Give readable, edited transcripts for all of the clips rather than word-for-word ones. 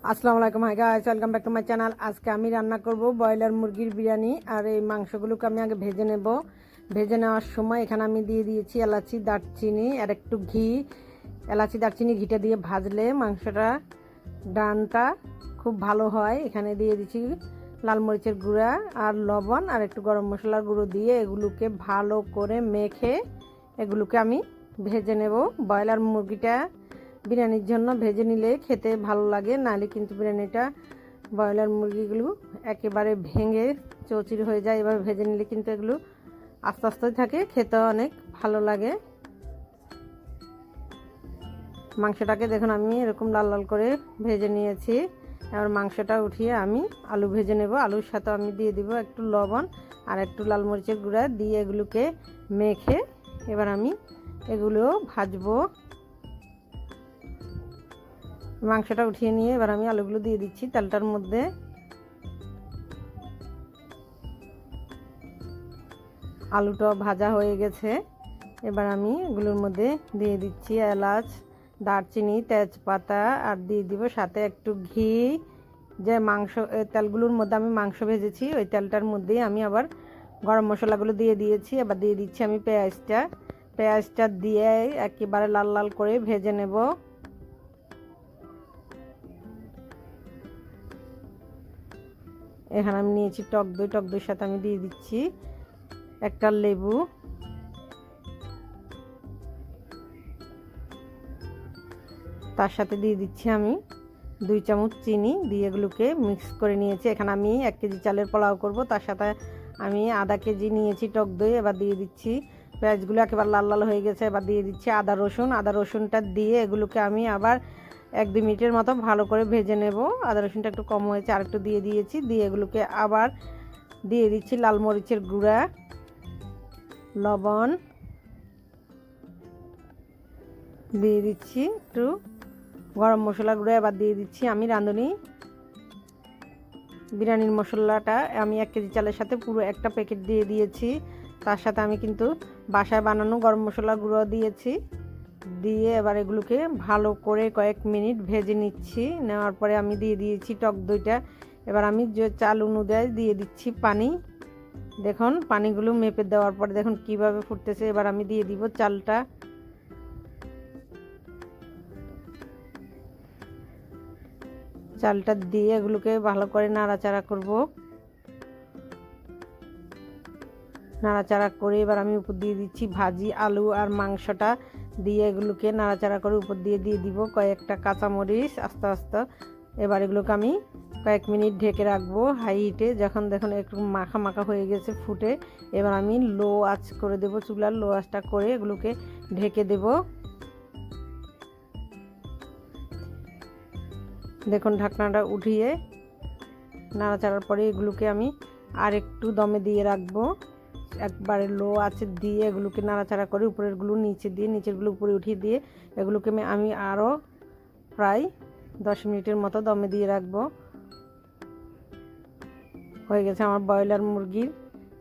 আসসালামু আলাইকুম, hi guys, welcome back to my channel. আজকে আমি রান্না করব ব্রয়লার মুরগির বিরিয়ানি। আর এই মাংসগুলোকে আমি আগে ভেজে নেব। ভেজে নেওয়ার সময় এখানে আমি দিয়ে দিয়েছি এলাচি, দারচিনি আর একটু ঘি। এলাচি, দারচিনি, ঘিটা দিয়ে ভাজলে মাংসটা ডানটা খুব ভালো হয়। এখানে দিয়ে দিচ্ছি লাল মরিচের গুঁড়া আর লবণ আর একটু গরম মশলার গুঁড়ো দিয়ে এগুলোকে ভালো করে মেখে এগুলোকে আমি ভেজে নেব। ব্রয়লার মুরগিটা বিরিয়ানির জন্য ভেজে নিলে খেতে ভালো লাগে, নাহলে কিন্তু বিরিয়ানিটা ব্রয়লার মুরগিগুলো একেবারে ভেঙে চৌচির হয়ে যায়। এবার ভেজে নিলে কিন্তু এগুলো আস্তে আস্তে থাকে, খেতে অনেক ভালো লাগে। মাংসটাকে দেখুন আমি এরকম লাল লাল করে ভেজে নিয়েছি। এবার মাংসটা উঠিয়ে আমি আলু ভেজে নেব। আলুর সাথে আমি দিয়ে দিব একটু লবণ আর একটু লাল মরিচের গুঁড়া দিয়ে এগুলোকে মেখে এবার আমি এগুলো ভাজবো। মাংসটা উঠিয়ে নিয়ে এবার আমি আলুগুলো দিয়ে দিচ্ছি তেলটার মধ্যে। আলুটা ভাজা হয়ে গেছে। এবার আমি এগুলোর মধ্যে দিয়ে দিচ্ছি এলাচ, দারচিনি, তেজপাতা আর দিয়ে দিব সাথে একটু ঘি। যে মাংস তেলগুলোর মধ্যে আমি মাংস ভেজেছি ওই তেলটার মধ্যেই আমি আবার গরম মশলাগুলো দিয়ে দিয়েছি। এবার দিয়ে দিচ্ছি আমি পেঁয়াজটা দিয়ে একেবারে লাল লাল করে ভেজে নেব। এখানে আমি নিয়েছি টক দই। টক দইয়ের সাথে আমি দিয়ে দিচ্ছি একটা লেবু। তার সাথে দিয়ে দিচ্ছি আমি 2 চামচ চিনি দিয়ে এগুলোকে মিক্স করে নিয়েছি। এখানে আমি 1 কেজি চালের পোলাও করব, তার সাথে আমি আধা কেজি নিয়েছি টক দই। এবার দিয়ে দিচ্ছি পেঁয়াজগুলো একেবারে লাল লাল হয়ে গেছে। এবার দিয়ে দিচ্ছি আদা রসুনটা দিয়ে এগুলোকে আমি আবার 1-2 মিনিটের মতো ভালো করে ভেজে নেব। আদা রসুনটা একটু কম হয়েছে, আর একটু দিয়ে দিয়েছি। দিয়ে এগুলোকে আবার দিয়ে দিচ্ছি লাল মরিচের গুঁড়া, লবণ দিয়ে দিচ্ছি, একটু গরম মশলা গুঁড়ো। এবার দিয়ে দিচ্ছি আমি রাঁধুনি বিরিয়ানির মশলাটা। আমি 1 কেজি চালের সাথে পুরো একটা প্যাকেট দিয়ে দিয়েছি। তার সাথে আমি কিন্তু বাসায় বানানো গরম মশলা গুঁড়ো দিয়েছি। দিয়ে এবার এগুলোকে ভালো করে কয়েক মিনিট ভেজে নিচ্ছি। নেওয়ার পরে আমি দিয়ে দিয়েছি টক দইটা। এবার আমি যে চাল অনুযায়ী দিয়ে দিচ্ছি পানি। দেখুন পানিগুলো মেপে দেওয়ার পরে দেখুন কিভাবে ফুটতেছে। এবার আমি দিয়ে দিব চালটা। চালটা দিয়ে এগুলোকে ভালো করে নাড়াচাড়া করব। নাড়াচাড়া করে এবার আমি উপর দিয়ে দিচ্ছি ভাজি আলু আর মাংসটা দিয়ে এগুলোকে নাড়াচাড়া করে উপর দিয়ে দিব কয়েকটা কাঁচামরিচ আস্তে আস্তে। এবার এগুলোকে আমি কয়েক মিনিট ঢেকে রাখবো হাই হিটে। যখন দেখুন একটু মাখা মাখা হয়ে গেছে ফুটে, এবার আমি লো আঁচ করে দেব, চুলার লো আঁচটা করে এগুলোকে ঢেকে দেব। দেখুন ঢাকনাটা উঠিয়ে নাড়াচাড়ার পরে এগুলোকে আমি আর একটু দমে দিয়ে রাখবো। একবারে লো আছে দিয়ে এগুলোকে নাড়াচাড়া করে উপরেরগুলো নিচে দিয়ে নিচেরগুলো উপরে উঠিয়ে দিয়ে এগুলোকে আমি আরও প্রায় 10 মিনিটের মতো দমে দিয়ে রাখবো। হয়ে গেছে আমার ব্রয়লার মুরগির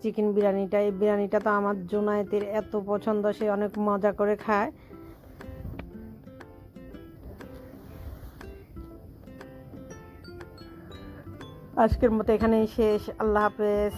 চিকেন বিরিয়ানিটা। এই বিরিয়ানিটা তো আমার জোনায়েতের এত পছন্দ, সে অনেক মজা করে খায়। আজকের মতো এখানেই শেষ। আল্লাহ হাফেজ।